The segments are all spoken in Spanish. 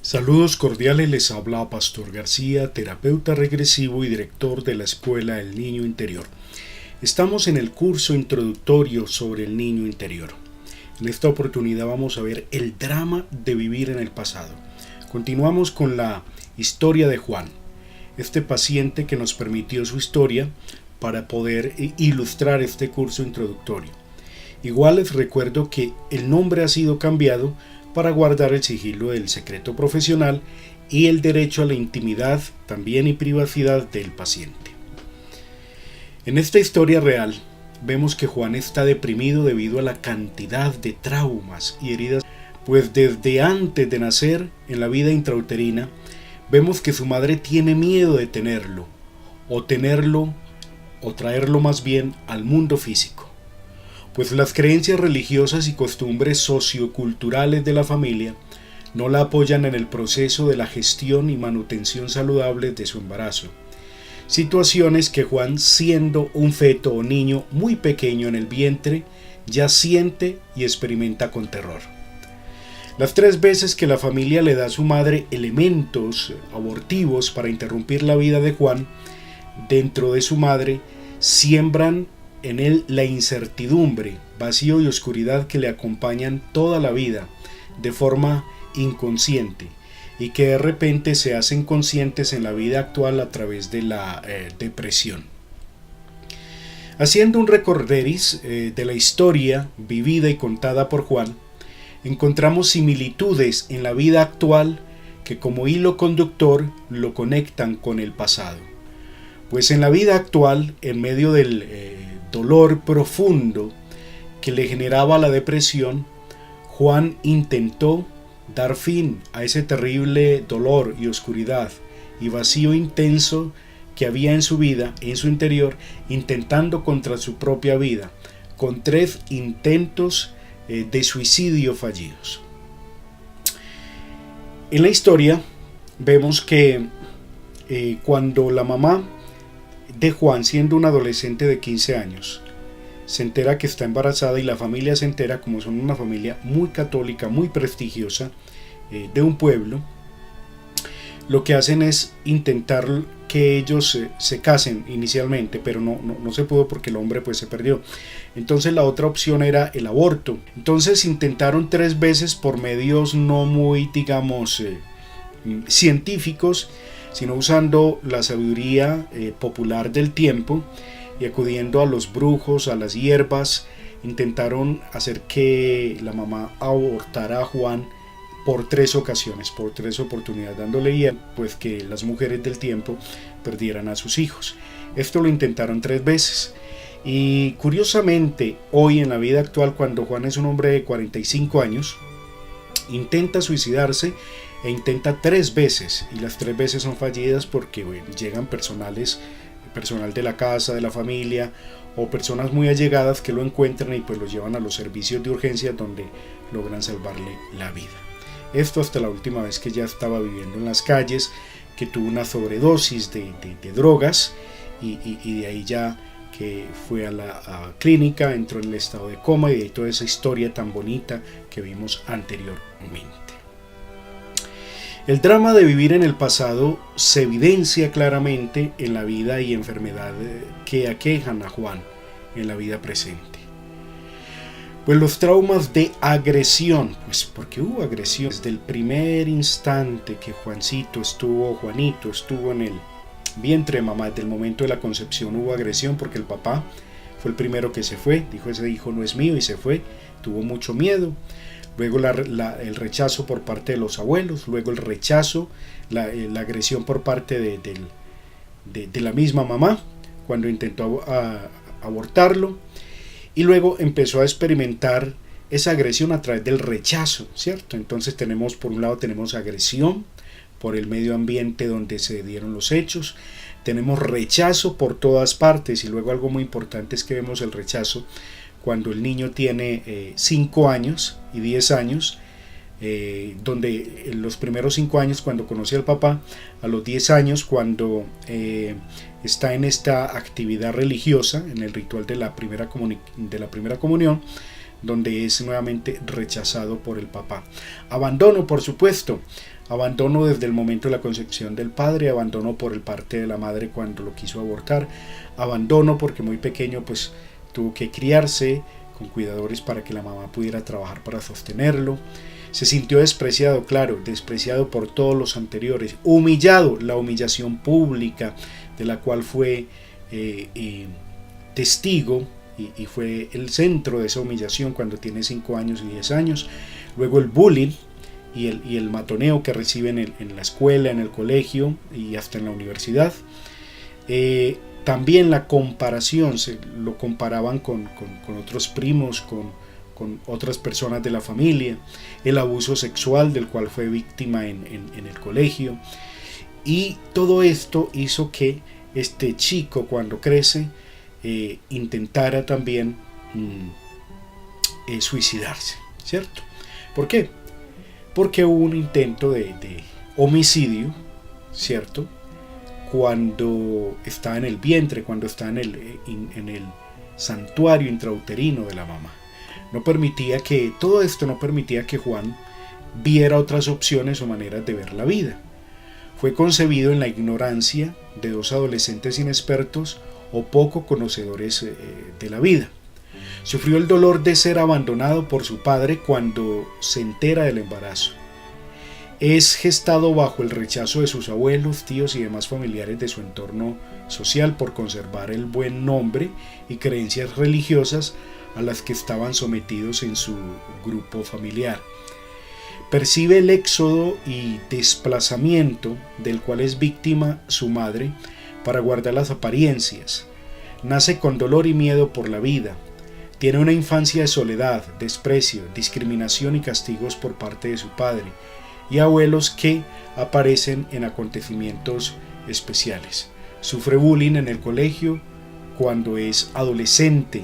Saludos cordiales, les habla Pastor García, terapeuta regresivo y director de la Escuela del Niño Interior. Estamos en el curso introductorio sobre el niño interior. En esta oportunidad vamos a ver el drama de vivir en el pasado. Continuamos con la historia de Juan, este paciente que nos permitió su historia para poder ilustrar este curso introductorio. Igual les recuerdo que el nombre ha sido cambiado para guardar el sigilo del secreto profesional y el derecho a la intimidad también y privacidad del paciente. En esta historia real vemos que Juan está deprimido debido a la cantidad de traumas y heridas, pues desde antes de nacer en la vida intrauterina vemos que su madre tiene miedo de tenerlo o traerlo más bien al mundo físico. Pues las creencias religiosas y costumbres socioculturales de la familia no la apoyan en el proceso de la gestión y manutención saludable de su embarazo. Situaciones que Juan, siendo un feto o niño muy pequeño en el vientre, ya siente y experimenta con terror. Las 3 veces que la familia le da a su madre elementos abortivos para interrumpir la vida de Juan, dentro de su madre siembran en él la incertidumbre, vacío y oscuridad que le acompañan toda la vida de forma inconsciente y que de repente se hacen conscientes en la vida actual a través de la depresión. Haciendo un recorderis de la historia vivida y contada por Juan, encontramos similitudes en la vida actual que como hilo conductor lo conectan con el pasado. Pues en la vida actual, en medio del dolor profundo que le generaba la depresión, Juan intentó dar fin a ese terrible dolor y oscuridad y vacío intenso que había en su vida, en su interior, intentando contra su propia vida, con 3 intentos de suicidio fallidos. En la historia vemos que cuando la mamá de Juan, siendo un adolescente de 15 años, se entera que está embarazada y la familia se entera, como son una familia muy católica, muy prestigiosa, de un pueblo, lo que hacen es intentar que ellos se casen inicialmente, pero no se pudo porque el hombre pues se perdió. Entonces la otra opción era el aborto. Entonces intentaron 3 veces por medios no muy, digamos, científicos, sino usando la sabiduría popular del tiempo y acudiendo a los brujos, a las hierbas. Intentaron hacer que la mamá abortara a Juan por 3 ocasiones, por 3 oportunidades, dándole pues que las mujeres del tiempo perdieran a sus hijos. Esto lo intentaron 3 veces. Y curiosamente, hoy en la vida actual, cuando Juan es un hombre de 45 años, intenta suicidarse e intenta 3 veces, y las 3 veces son fallidas porque llegan personal de la casa, de la familia, o personas muy allegadas que lo encuentran y pues lo llevan a los servicios de urgencia donde logran salvarle la vida. Esto hasta la última vez que ya estaba viviendo en las calles, que tuvo una sobredosis de drogas y de ahí ya que fue a la clínica, entró en el estado de coma y de ahí toda esa historia tan bonita que vimos anteriormente. El drama de vivir en el pasado se evidencia claramente en la vida y enfermedad que aquejan a Juan en la vida presente. Pues los traumas de agresión, pues porque hubo agresión desde el primer instante que Juanito estuvo en el vientre de mamá, desde el momento de la concepción hubo agresión porque el papá fue el primero que se fue, dijo ese hijo no es mío y se fue, tuvo mucho miedo. Luego el rechazo por parte de los abuelos, luego el rechazo, la agresión por parte de la misma mamá cuando intentó abortarlo, y luego empezó a experimentar esa agresión a través del rechazo, ¿cierto? Entonces por un lado tenemos agresión por el medio ambiente donde se dieron los hechos, tenemos rechazo por todas partes, y luego algo muy importante es que vemos el rechazo cuando el niño tiene 5 años y 10 años, donde en los primeros 5 años cuando conoce al papá, a los 10 años cuando está en esta actividad religiosa, en el ritual de la primera comunión, donde es nuevamente rechazado por el papá. Abandono, por supuesto, abandono desde el momento de la concepción del padre, abandono por el parte de la madre cuando lo quiso abortar, abandono porque muy pequeño pues tuvo que criarse con cuidadores para que la mamá pudiera trabajar para sostenerlo. Se sintió despreciado, claro, despreciado por todos los anteriores, humillado, la humillación pública de la cual fue testigo y fue el centro de esa humillación cuando tiene 5 años y 10 años. Luego el bullying y el matoneo que reciben en la escuela, en el colegio y hasta en la universidad. También la comparación, lo comparaban con otros primos, con otras personas de la familia, el abuso sexual del cual fue víctima en el colegio, y todo esto hizo que este chico cuando crece intentara también suicidarse, ¿cierto? ¿Por qué? Porque hubo un intento de homicidio, ¿cierto? Cuando está en el vientre, cuando está en el santuario intrauterino de la mamá. Todo esto no permitía que Juan viera otras opciones o maneras de ver la vida. Fue concebido en la ignorancia de 2 adolescentes inexpertos o poco conocedores de la vida. Sufrió el dolor de ser abandonado por su padre cuando se entera del embarazo. Es gestado bajo el rechazo de sus abuelos, tíos y demás familiares de su entorno social por conservar el buen nombre y creencias religiosas a las que estaban sometidos en su grupo familiar. Percibe el éxodo y desplazamiento del cual es víctima su madre para guardar las apariencias. Nace con dolor y miedo por la vida. Tiene una infancia de soledad, desprecio, discriminación y castigos por parte de su padre y abuelos que aparecen en acontecimientos especiales. Sufre bullying en el colegio cuando es adolescente.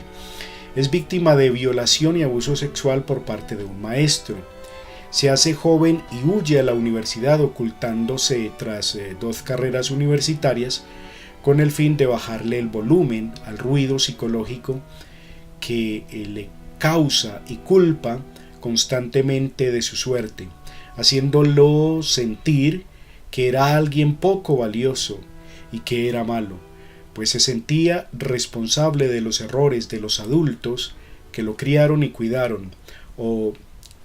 Es víctima de violación y abuso sexual por parte de un maestro. Se hace joven y huye a la universidad ocultándose tras 2 carreras universitarias con el fin de bajarle el volumen al ruido psicológico que le causa y culpa constantemente de su suerte, haciéndolo sentir que era alguien poco valioso y que era malo, pues se sentía responsable de los errores de los adultos que lo criaron y cuidaron o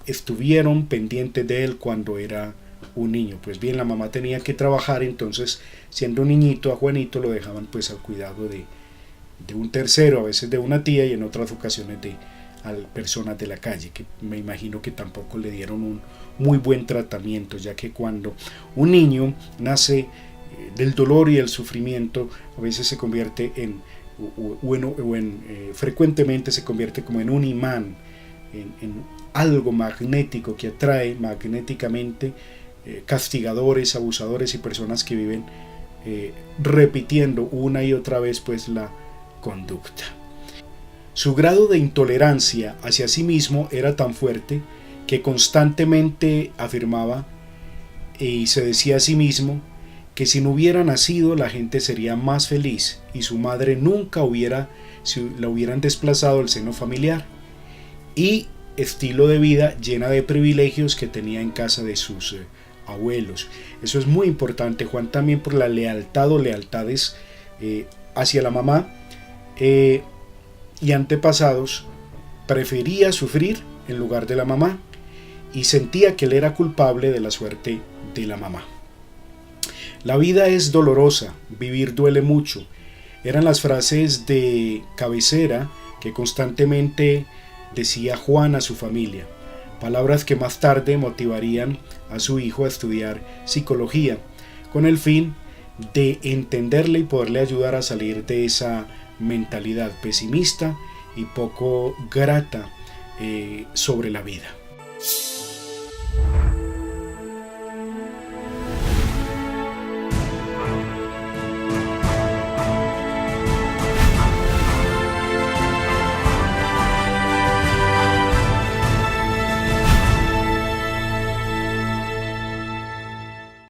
estuvieron pendientes de él cuando era un niño. Pues bien, la mamá tenía que trabajar, entonces siendo un niñito a Juanito lo dejaban pues al cuidado de un tercero, a veces de una tía y en otras ocasiones de personas de la calle, que me imagino que tampoco le dieron un muy buen tratamiento, ya que cuando un niño nace del dolor y el sufrimiento, a veces se convierte frecuentemente se convierte como en un imán, en algo magnético que atrae magnéticamente castigadores, abusadores y personas que viven repitiendo una y otra vez pues la conducta. Su grado de intolerancia hacia sí mismo era tan fuerte que constantemente afirmaba y se decía a sí mismo que si no hubiera nacido la gente sería más feliz y su madre nunca la hubieran desplazado el seno familiar y estilo de vida llena de privilegios que tenía en casa de sus abuelos. Eso es muy importante. Juan también por la lealtad o lealtades hacia la mamá y antepasados prefería sufrir en lugar de la mamá y sentía que él era culpable de la suerte de la mamá. La vida es dolorosa, vivir duele mucho. Eran las frases de cabecera que constantemente decía Juan a su familia, palabras que más tarde motivarían a su hijo a estudiar psicología, con el fin de entenderle y poderle ayudar a salir de esa mentalidad pesimista y poco grata sobre la vida.